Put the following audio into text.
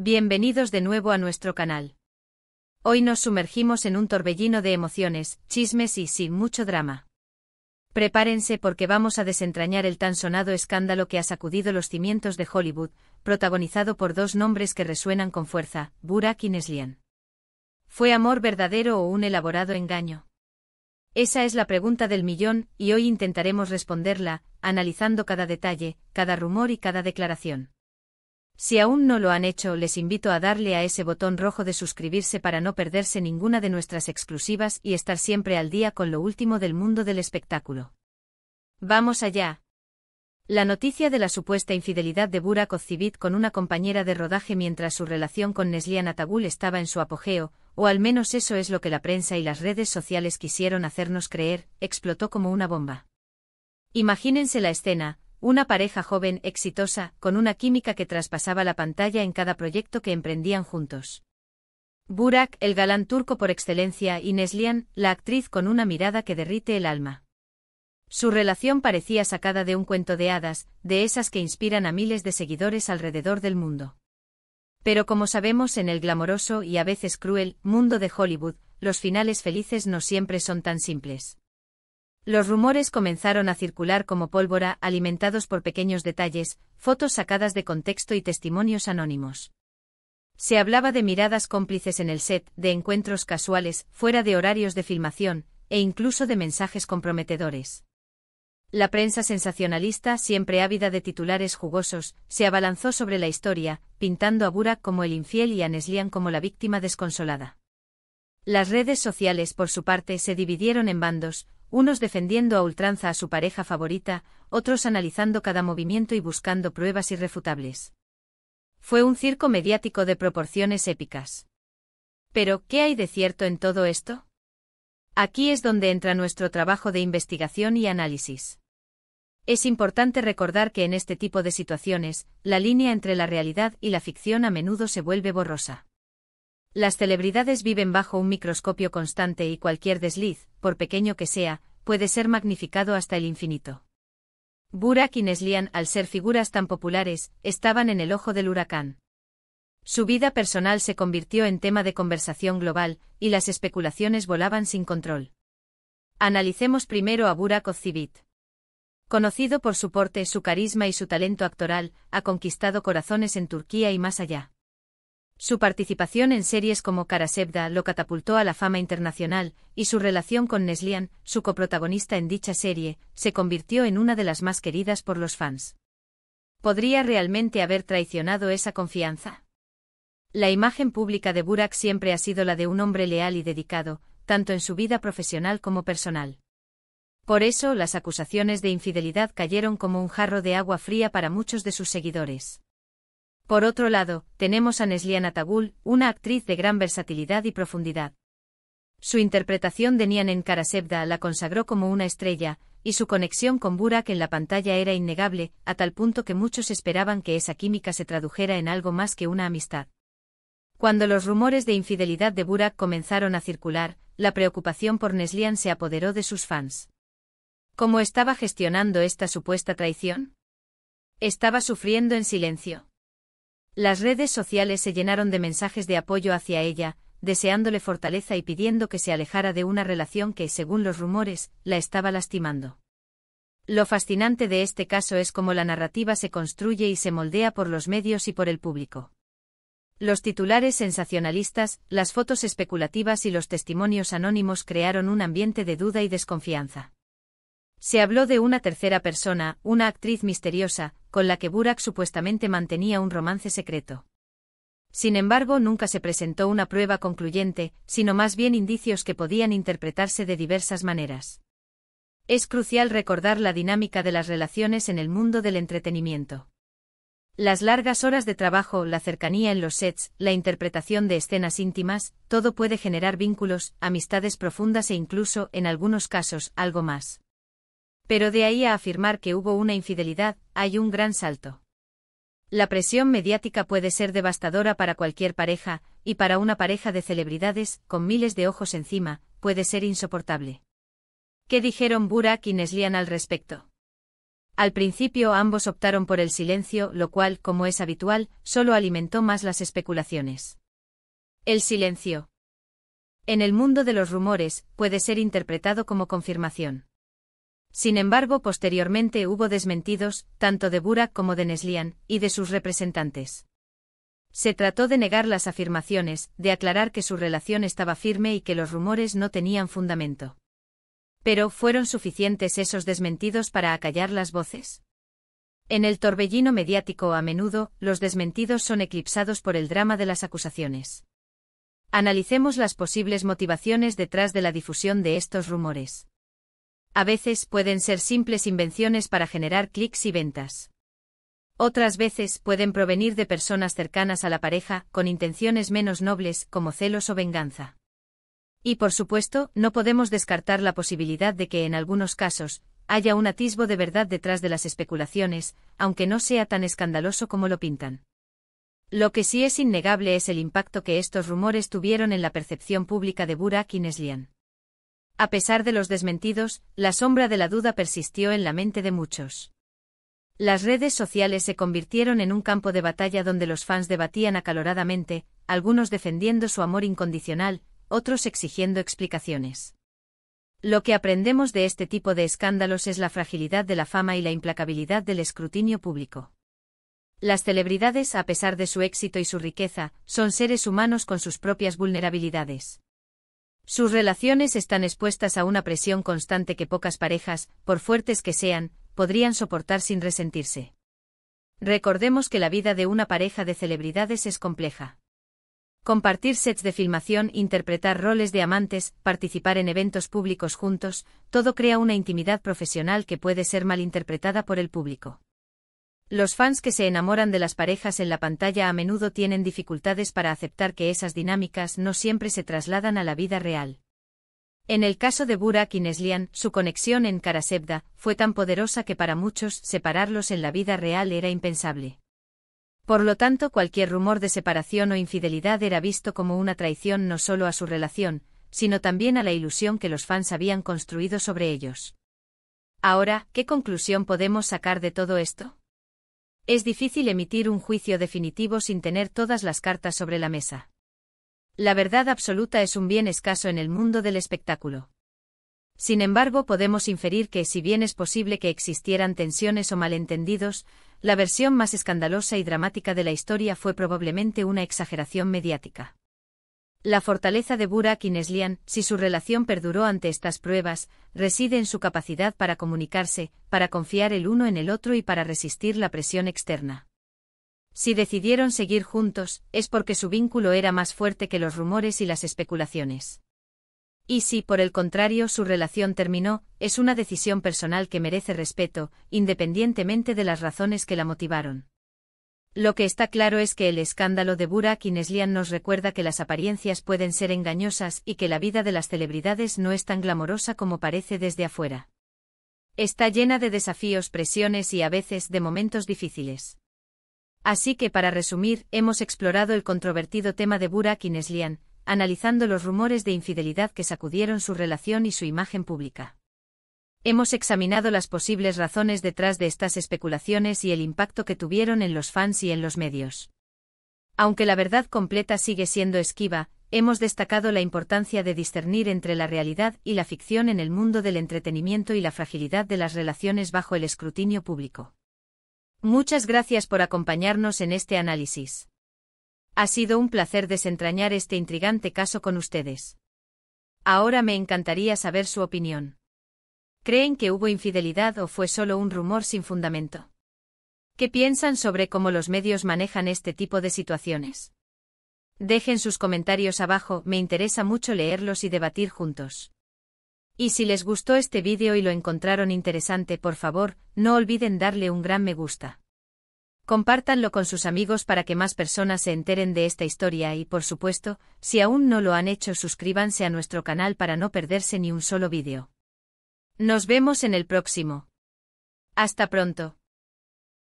Bienvenidos de nuevo a nuestro canal. Hoy nos sumergimos en un torbellino de emociones, chismes y sin mucho drama. Prepárense porque vamos a desentrañar el tan sonado escándalo que ha sacudido los cimientos de Hollywood, protagonizado por dos nombres que resuenan con fuerza, Burak y Neslihan. ¿Fue amor verdadero o un elaborado engaño? Esa es la pregunta del millón, y hoy intentaremos responderla, analizando cada detalle, cada rumor y cada declaración. Si aún no lo han hecho, les invito a darle a ese botón rojo de suscribirse para no perderse ninguna de nuestras exclusivas y estar siempre al día con lo último del mundo del espectáculo. ¡Vamos allá! La noticia de la supuesta infidelidad de Burak Ozceğit con una compañera de rodaje mientras su relación con Neslihan Atagül estaba en su apogeo, o al menos eso es lo que la prensa y las redes sociales quisieron hacernos creer, explotó como una bomba. Imagínense la escena. Una pareja joven, exitosa, con una química que traspasaba la pantalla en cada proyecto que emprendían juntos. Burak, el galán turco por excelencia, y Neslihan, la actriz con una mirada que derrite el alma. Su relación parecía sacada de un cuento de hadas, de esas que inspiran a miles de seguidores alrededor del mundo. Pero como sabemos, en el glamoroso y a veces cruel mundo de Hollywood, los finales felices no siempre son tan simples. Los rumores comenzaron a circular como pólvora, alimentados por pequeños detalles, fotos sacadas de contexto y testimonios anónimos. Se hablaba de miradas cómplices en el set, de encuentros casuales, fuera de horarios de filmación, e incluso de mensajes comprometedores. La prensa sensacionalista, siempre ávida de titulares jugosos, se abalanzó sobre la historia, pintando a Burak como el infiel y a Neslihan como la víctima desconsolada. Las redes sociales, por su parte, se dividieron en bandos, unos defendiendo a ultranza a su pareja favorita, otros analizando cada movimiento y buscando pruebas irrefutables. Fue un circo mediático de proporciones épicas. Pero, ¿qué hay de cierto en todo esto? Aquí es donde entra nuestro trabajo de investigación y análisis. Es importante recordar que en este tipo de situaciones, la línea entre la realidad y la ficción a menudo se vuelve borrosa. Las celebridades viven bajo un microscopio constante y cualquier desliz, por pequeño que sea, puede ser magnificado hasta el infinito. Burak y Neslihan, al ser figuras tan populares, estaban en el ojo del huracán. Su vida personal se convirtió en tema de conversación global, y las especulaciones volaban sin control. Analicemos primero a Burak Ozceğit. Conocido por su porte, su carisma y su talento actoral, ha conquistado corazones en Turquía y más allá. Su participación en series como Kara Sevda lo catapultó a la fama internacional, y su relación con Neslihan, su coprotagonista en dicha serie, se convirtió en una de las más queridas por los fans. ¿Podría realmente haber traicionado esa confianza? La imagen pública de Burak siempre ha sido la de un hombre leal y dedicado, tanto en su vida profesional como personal. Por eso, las acusaciones de infidelidad cayeron como un jarro de agua fría para muchos de sus seguidores. Por otro lado, tenemos a Neslihan Atagül, una actriz de gran versatilidad y profundidad. Su interpretación de Nihan en Kara Sevda la consagró como una estrella, y su conexión con Burak en la pantalla era innegable, a tal punto que muchos esperaban que esa química se tradujera en algo más que una amistad. Cuando los rumores de infidelidad de Burak comenzaron a circular, la preocupación por Neslihan se apoderó de sus fans. ¿Cómo estaba gestionando esta supuesta traición? ¿Estaba sufriendo en silencio? Las redes sociales se llenaron de mensajes de apoyo hacia ella, deseándole fortaleza y pidiendo que se alejara de una relación que, según los rumores, la estaba lastimando. Lo fascinante de este caso es cómo la narrativa se construye y se moldea por los medios y por el público. Los titulares sensacionalistas, las fotos especulativas y los testimonios anónimos crearon un ambiente de duda y desconfianza. Se habló de una tercera persona, una actriz misteriosa, con la que Burak supuestamente mantenía un romance secreto. Sin embargo, nunca se presentó una prueba concluyente, sino más bien indicios que podían interpretarse de diversas maneras. Es crucial recordar la dinámica de las relaciones en el mundo del entretenimiento. Las largas horas de trabajo, la cercanía en los sets, la interpretación de escenas íntimas, todo puede generar vínculos, amistades profundas e incluso, en algunos casos, algo más. Pero de ahí a afirmar que hubo una infidelidad, hay un gran salto. La presión mediática puede ser devastadora para cualquier pareja, y para una pareja de celebridades, con miles de ojos encima, puede ser insoportable. ¿Qué dijeron Burak y Neslihan al respecto? Al principio ambos optaron por el silencio, lo cual, como es habitual, solo alimentó más las especulaciones. El silencio. En el mundo de los rumores, puede ser interpretado como confirmación. Sin embargo, posteriormente hubo desmentidos, tanto de Burak como de Neslihan, y de sus representantes. Se trató de negar las afirmaciones, de aclarar que su relación estaba firme y que los rumores no tenían fundamento. Pero, ¿fueron suficientes esos desmentidos para acallar las voces? En el torbellino mediático a menudo, los desmentidos son eclipsados por el drama de las acusaciones. Analicemos las posibles motivaciones detrás de la difusión de estos rumores. A veces pueden ser simples invenciones para generar clics y ventas. Otras veces pueden provenir de personas cercanas a la pareja, con intenciones menos nobles, como celos o venganza. Y por supuesto, no podemos descartar la posibilidad de que en algunos casos, haya un atisbo de verdad detrás de las especulaciones, aunque no sea tan escandaloso como lo pintan. Lo que sí es innegable es el impacto que estos rumores tuvieron en la percepción pública de Burak y Neslihan. A pesar de los desmentidos, la sombra de la duda persistió en la mente de muchos. Las redes sociales se convirtieron en un campo de batalla donde los fans debatían acaloradamente, algunos defendiendo su amor incondicional, otros exigiendo explicaciones. Lo que aprendemos de este tipo de escándalos es la fragilidad de la fama y la implacabilidad del escrutinio público. Las celebridades, a pesar de su éxito y su riqueza, son seres humanos con sus propias vulnerabilidades. Sus relaciones están expuestas a una presión constante que pocas parejas, por fuertes que sean, podrían soportar sin resentirse. Recordemos que la vida de una pareja de celebridades es compleja. Compartir sets de filmación, interpretar roles de amantes, participar en eventos públicos juntos, todo crea una intimidad profesional que puede ser malinterpretada por el público. Los fans que se enamoran de las parejas en la pantalla a menudo tienen dificultades para aceptar que esas dinámicas no siempre se trasladan a la vida real. En el caso de Burak y Neslihan, su conexión en Karasevda fue tan poderosa que para muchos separarlos en la vida real era impensable. Por lo tanto, cualquier rumor de separación o infidelidad era visto como una traición no solo a su relación, sino también a la ilusión que los fans habían construido sobre ellos. Ahora, ¿qué conclusión podemos sacar de todo esto? Es difícil emitir un juicio definitivo sin tener todas las cartas sobre la mesa. La verdad absoluta es un bien escaso en el mundo del espectáculo. Sin embargo, podemos inferir que, si bien es posible que existieran tensiones o malentendidos, la versión más escandalosa y dramática de la historia fue probablemente una exageración mediática. La fortaleza de Burak y Neslihan, si su relación perduró ante estas pruebas, reside en su capacidad para comunicarse, para confiar el uno en el otro y para resistir la presión externa. Si decidieron seguir juntos, es porque su vínculo era más fuerte que los rumores y las especulaciones. Y si, por el contrario, su relación terminó, es una decisión personal que merece respeto, independientemente de las razones que la motivaron. Lo que está claro es que el escándalo de Burak y Neslihan nos recuerda que las apariencias pueden ser engañosas y que la vida de las celebridades no es tan glamorosa como parece desde afuera. Está llena de desafíos, presiones y a veces de momentos difíciles. Así que, para resumir, hemos explorado el controvertido tema de Burak y Neslihan, analizando los rumores de infidelidad que sacudieron su relación y su imagen pública. Hemos examinado las posibles razones detrás de estas especulaciones y el impacto que tuvieron en los fans y en los medios. Aunque la verdad completa sigue siendo esquiva, hemos destacado la importancia de discernir entre la realidad y la ficción en el mundo del entretenimiento y la fragilidad de las relaciones bajo el escrutinio público. Muchas gracias por acompañarnos en este análisis. Ha sido un placer desentrañar este intrigante caso con ustedes. Ahora me encantaría saber su opinión. ¿Creen que hubo infidelidad o fue solo un rumor sin fundamento? ¿Qué piensan sobre cómo los medios manejan este tipo de situaciones? Dejen sus comentarios abajo, me interesa mucho leerlos y debatir juntos. Y si les gustó este vídeo y lo encontraron interesante, por favor, no olviden darle un gran me gusta. Compártanlo con sus amigos para que más personas se enteren de esta historia y, por supuesto, si aún no lo han hecho, suscríbanse a nuestro canal para no perderse ni un solo vídeo. Nos vemos en el próximo. Hasta pronto.